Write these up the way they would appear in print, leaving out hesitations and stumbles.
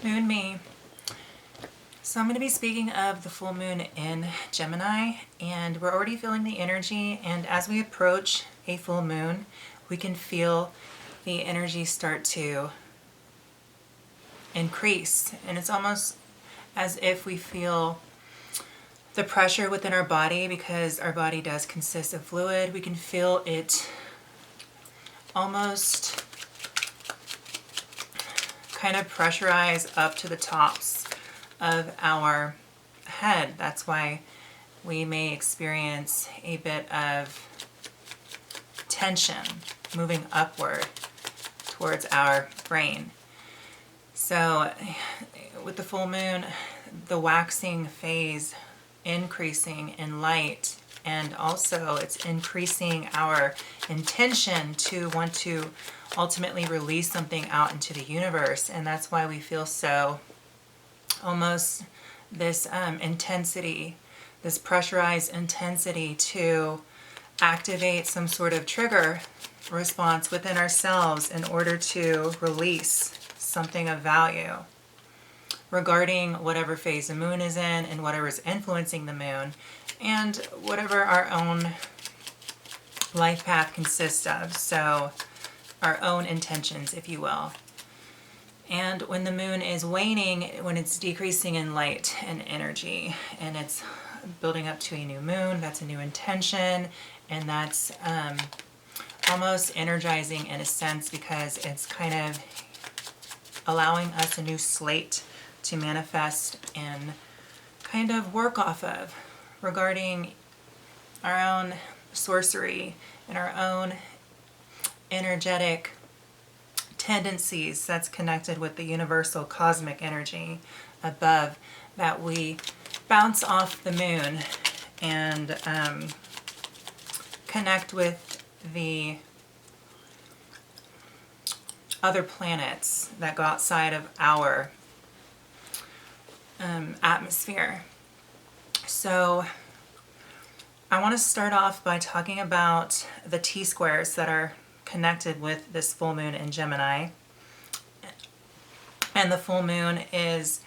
Moon Me. So I'm going to be speaking of the full moon in Gemini, and we're already feeling the energy, and as we approach a full moon, we can feel the energy start to increase, and it's almost as if we feel the pressure within our body, because our body does consist of fluid. We can feel it almost kind of pressurize up to the tops of our head. That's why we may experience a bit of tension moving upward towards our brain. So with the full moon, the waxing phase increasing in light, and also it's increasing our intention to want to ultimately release something out into the universe. And that's why we feel so almost this intensity, this pressurized intensity to activate some sort of trigger response within ourselves in order to release something of value regarding whatever phase the moon is in and whatever is influencing the moon, and whatever our own life path consists of. So our own intentions, if you will. And when the moon is waning, when it's decreasing in light and energy, and it's building up to a new moon, that's a new intention, and that's almost energizing in a sense, because it's kind of allowing us a new slate to manifest and kind of work off of regarding our own sorcery and our own energetic tendencies that's connected with the universal cosmic energy above, that we bounce off the moon and connect with the other planets that go outside of our atmosphere. So I want to start off by talking about the T-squares that are connected with this full moon in Gemini. And the full moon is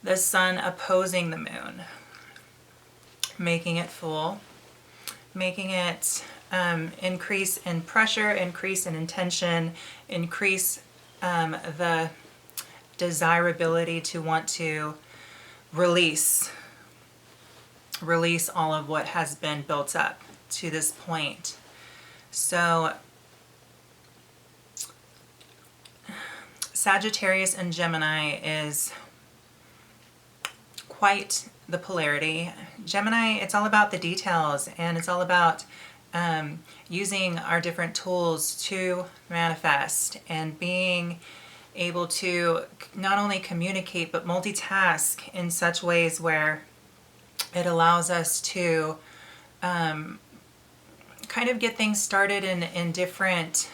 the sun opposing the moon, making it full, making it increase in pressure, increase in intention, increase the desirability to want to release all of what has been built up to this point. So Sagittarius and Gemini is quite the polarity. Gemini, it's all about the details, and it's all about using our different tools to manifest and being able to not only communicate but multitask in such ways where it allows us to kind of get things started in different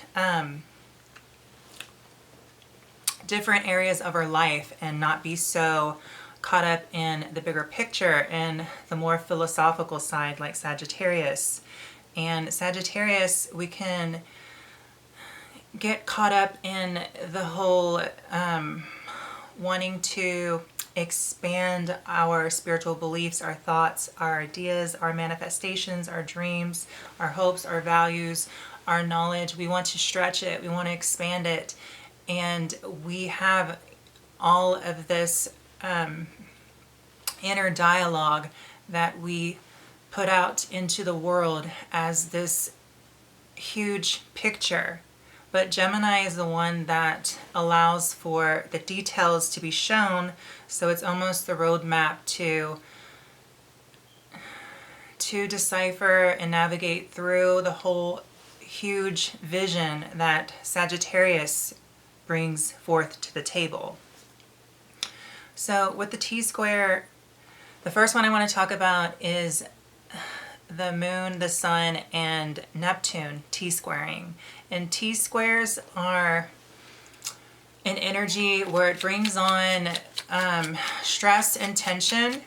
different areas of our life, and not be so caught up in the bigger picture and the more philosophical side like Sagittarius. And Sagittarius, we can get caught up in the whole wanting to expand our spiritual beliefs, our thoughts, our ideas, our manifestations, our dreams, our hopes, our values, our knowledge. We want to stretch it, we want to expand it, and we have all of this inner dialogue that we put out into the world as this huge picture. But Gemini is the one that allows for the details to be shown, so it's almost the roadmap to decipher and navigate through the whole huge vision that Sagittarius brings forth to the table. So with the T-square, the first one I want to talk about is the moon, the sun, and Neptune T-squaring. And T-squares are an energy where it brings on stress and tension.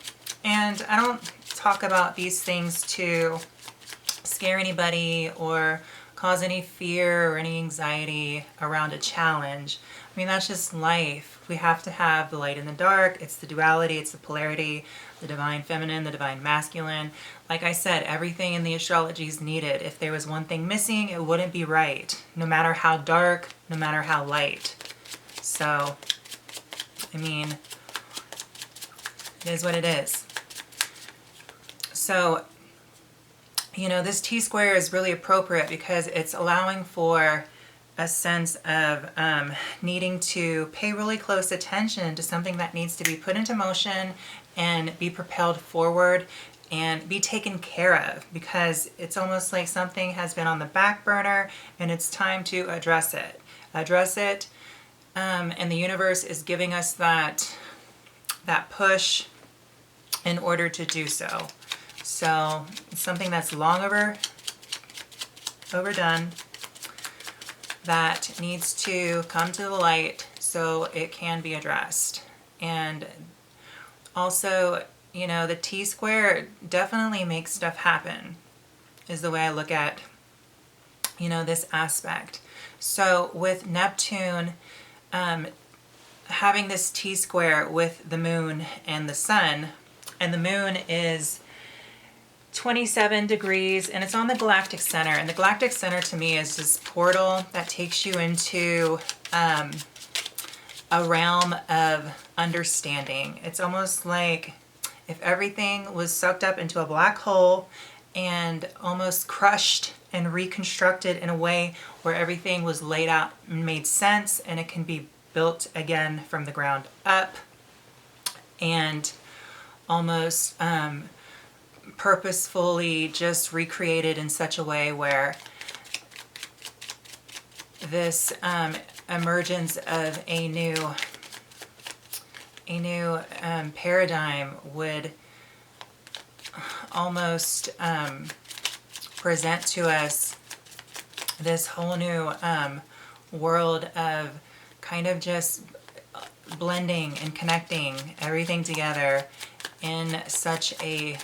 And I don't talk about these things to scare anybody or cause any fear or any anxiety around a challenge. I mean, that's just life. We have to have the light and the dark. It's the duality, it's the polarity, the divine feminine, the divine masculine. Like I said, everything in the astrology is needed. If there was one thing missing, it wouldn't be right, no matter how dark, no matter how light. So, I mean, it is what it is. So, you know, this T-square is really appropriate because it's allowing for a sense of needing to pay really close attention to something that needs to be put into motion and be propelled forward and be taken care of, because it's almost like something has been on the back burner and it's time to address it. And the universe is giving us that push in order to do so. So it's something that's long overdone, that needs to come to the light so it can be addressed. And also, you know, the T-square definitely makes stuff happen, is the way I look at, you know, this aspect. So with Neptune having this T-square with the moon and the sun, and the moon is 27 degrees and it's on the galactic center, and the galactic center to me is this portal that takes you into a realm of understanding. It's almost like if everything was sucked up into a black hole and almost crushed and reconstructed in a way where everything was laid out and made sense, and it can be built again from the ground up and almost purposefully just recreated in such a way where this emergence of a new paradigm would almost present to us this whole new world of kind of just blending and connecting everything together in such a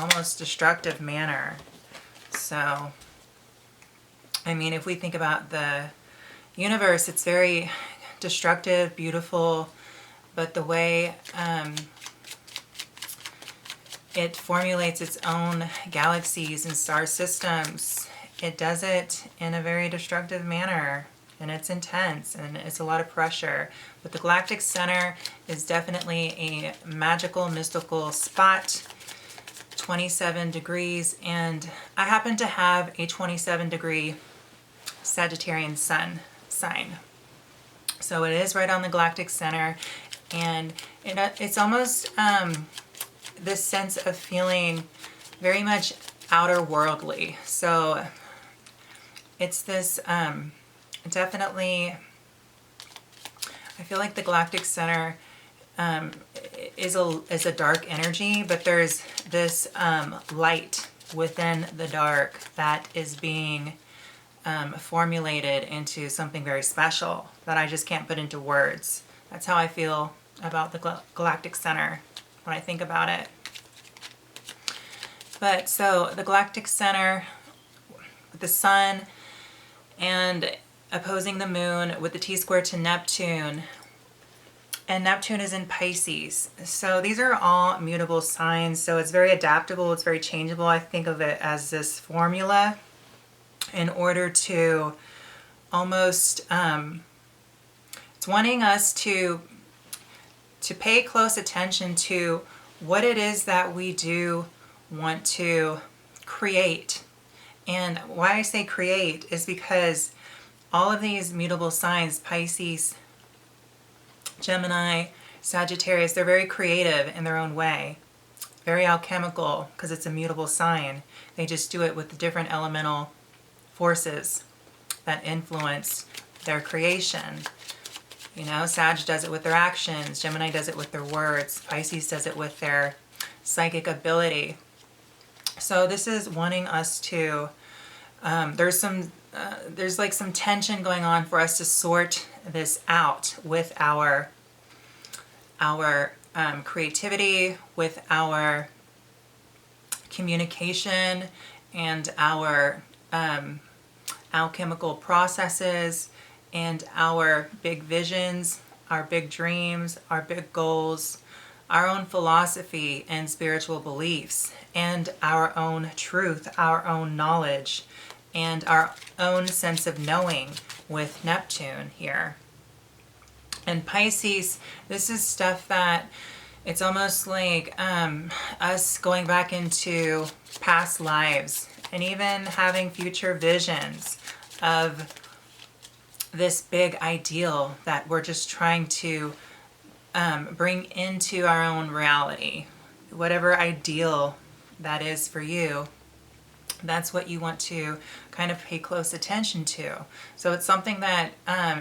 almost destructive manner. So, I mean, if we think about the universe, it's very destructive, beautiful, but the way it formulates its own galaxies and star systems, it does it in a very destructive manner, and it's intense and it's a lot of pressure. But the galactic center is definitely a magical, mystical spot. 27 degrees, and I happen to have a 27 degree Sagittarian sun sign. So it is right on the galactic center, and it's almost this sense of feeling very much outer worldly. So it's this definitely, I feel like the galactic center is a dark energy, but there's this light within the dark that is being formulated into something very special that I just can't put into words. That's how I feel about the galactic center when I think about it. But so the galactic center with the sun and opposing the moon with the T-square to Neptune, and Neptune is in Pisces. So these are all mutable signs. So it's very adaptable. It's very changeable. I think of it as this formula in order to almost, it's wanting us to pay close attention to what it is that we do want to create. And why I say create is because all of these mutable signs, Pisces, Gemini, Sagittarius, they're very creative in their own way, very alchemical because it's a mutable sign. They just do it with the different elemental forces that influence their creation. You know, Sag does it with their actions, Gemini does it with their words, Pisces does it with their psychic ability. So this is wanting us to, there's like some tension going on for us to sort this out with our creativity, with our communication, and our alchemical processes and our big visions, our big dreams, our big goals, our own philosophy and spiritual beliefs, and our own truth, our own knowledge, and our own sense of knowing with Neptune here. And Pisces, this is stuff that it's almost like us going back into past lives and even having future visions of this big ideal that we're just trying to bring into our own reality. Whatever ideal that is for you, that's what you want to kind of pay close attention to. So it's something that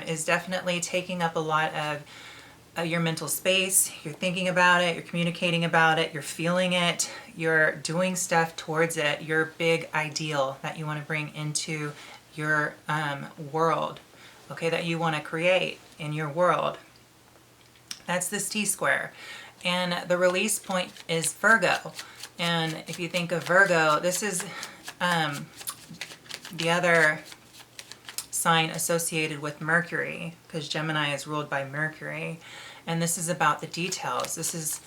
is definitely taking up a lot of your mental space. You're thinking about it, you're communicating about it, you're feeling it, you're doing stuff towards it, your big ideal that you want to bring into your world, okay, that you want to create in your world. That's this T-square. And the release point is Virgo. And if you think of Virgo, this is the other sign associated with Mercury, because Gemini is ruled by Mercury. And this is about the details. This is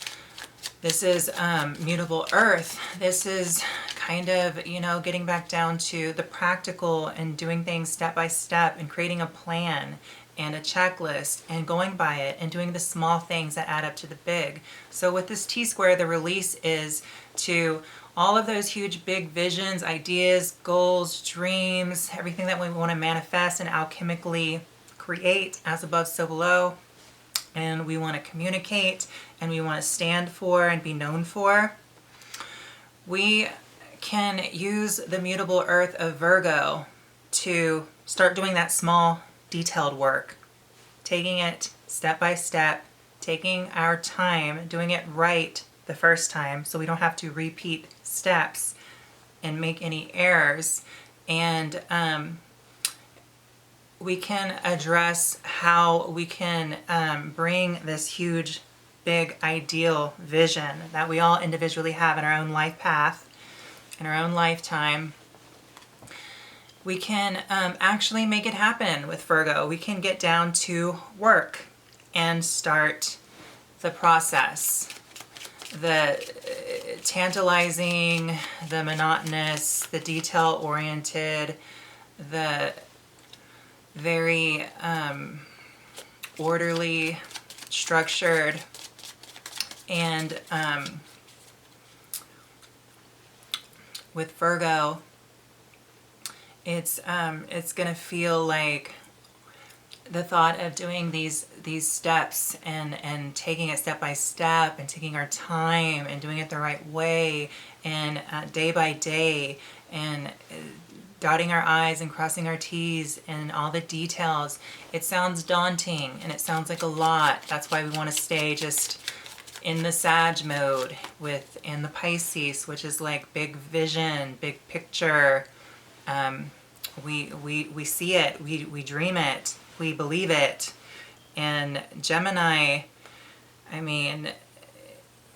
mutable earth. This is kind of, getting back down to the practical and doing things step by step and creating a plan and a checklist and going by it and doing the small things that add up to the big. So with this T-square, the release is to all of those huge big visions, ideas, goals, dreams, everything that we want to manifest and alchemically create as above, so below. And we want to communicate and we want to stand for and be known for. We can use the mutable earth of Virgo to start doing that small detailed work, taking it step by step, taking our time, doing it right the first time so we don't have to repeat steps and make any errors. And we can address how we can bring this huge, big, ideal vision that we all individually have in our own life path, in our own lifetime. We can actually make it happen with Virgo. We can get down to work and start the process. The tantalizing, the monotonous, the detail-oriented, the very orderly, structured, and with Virgo, it's going to feel like the thought of doing these steps and taking it step by step and taking our time and doing it the right way and day by day and dotting our I's and crossing our T's and all the details. It sounds daunting and it sounds like a lot. That's why we want to stay just in the Sag mode in the Pisces, which is like big vision, big picture. We see it, we dream it, we believe it. And Gemini, I mean,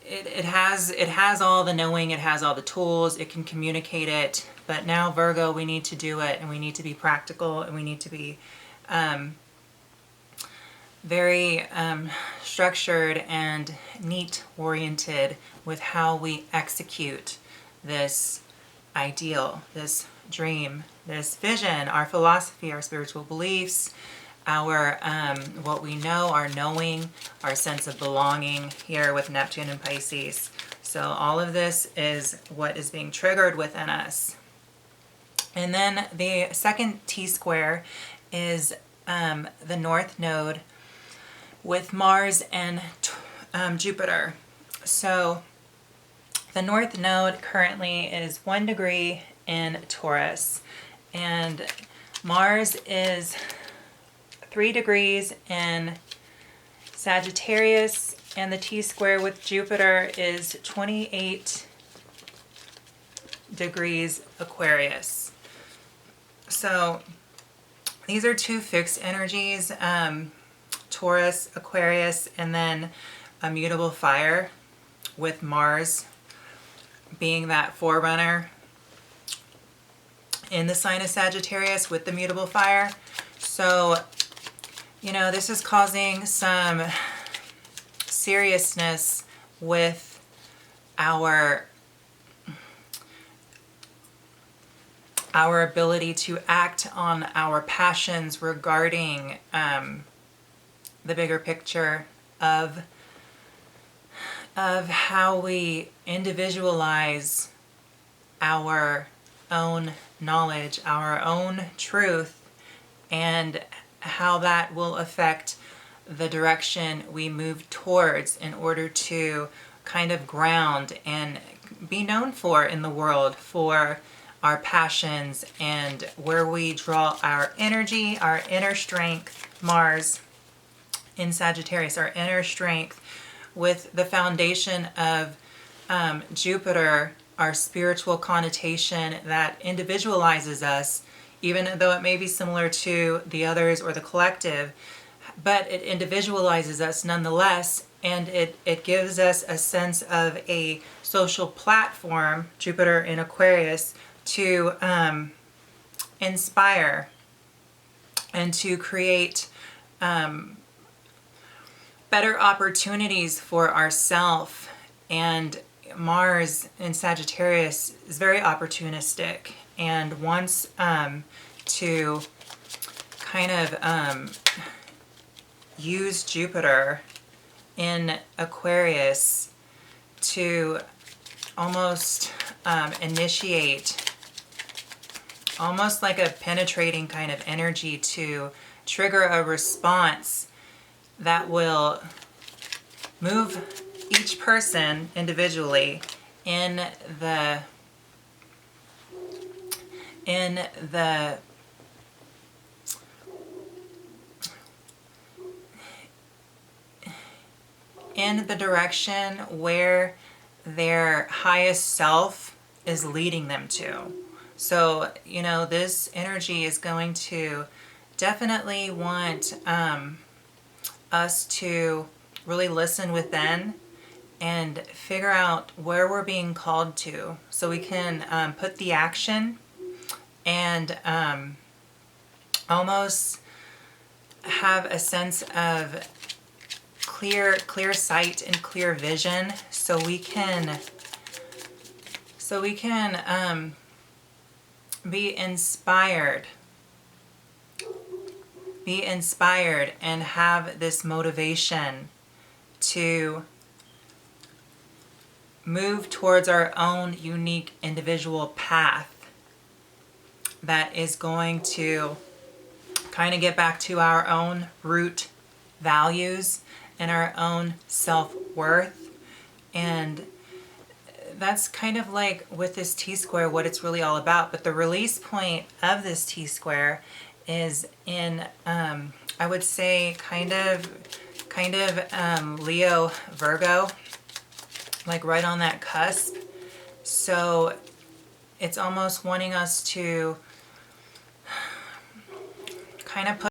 it has all the knowing, it has all the tools, it can communicate it. But now Virgo, we need to do it, and we need to be practical, and we need to be very structured and neat oriented with how we execute this ideal, this dream, this vision, our philosophy, our spiritual beliefs, our what we know, our knowing, our sense of belonging here with Neptune and Pisces. So all of this is what is being triggered within us. And then the second T-square is the North Node with Mars and Jupiter. So the North Node currently is 1 degree in Taurus, and Mars is 3 degrees in Sagittarius, and the T-square with Jupiter is 28 degrees Aquarius. So these are two fixed energies, Taurus, Aquarius, and then a mutable fire with Mars being that forerunner in the sign of Sagittarius with the mutable fire. So, you know, this is causing some seriousness with our ability to act on our passions regarding the bigger picture of how we individualize our own knowledge, our own truth, and how that will affect the direction we move towards in order to kind of ground and be known for in the world for our passions and where we draw our energy, our inner strength. Mars in Sagittarius, our inner strength, with the foundation of Jupiter, our spiritual connotation that individualizes us, even though it may be similar to the others or the collective, but it individualizes us nonetheless, and it gives us a sense of a social platform, Jupiter in Aquarius, to inspire and to create better opportunities for ourselves. And Mars in Sagittarius is very opportunistic and wants to kind of use Jupiter in Aquarius to almost initiate almost like a penetrating kind of energy to trigger a response that will move each person individually in the direction where their highest self is leading them to. So, you know, this energy is going to definitely want us to really listen within and figure out where we're being called to, so we can put the action and almost have a sense of clear sight and clear vision, so we can be inspired and have this motivation to move towards our own unique individual path that is going to kind of get back to our own root values and our own self-worth. And that's kind of like with this T-square what it's really all about. But the release point of this T-square is in I would say kind of Leo Virgo, like right on that cusp. So it's almost wanting us to kind of put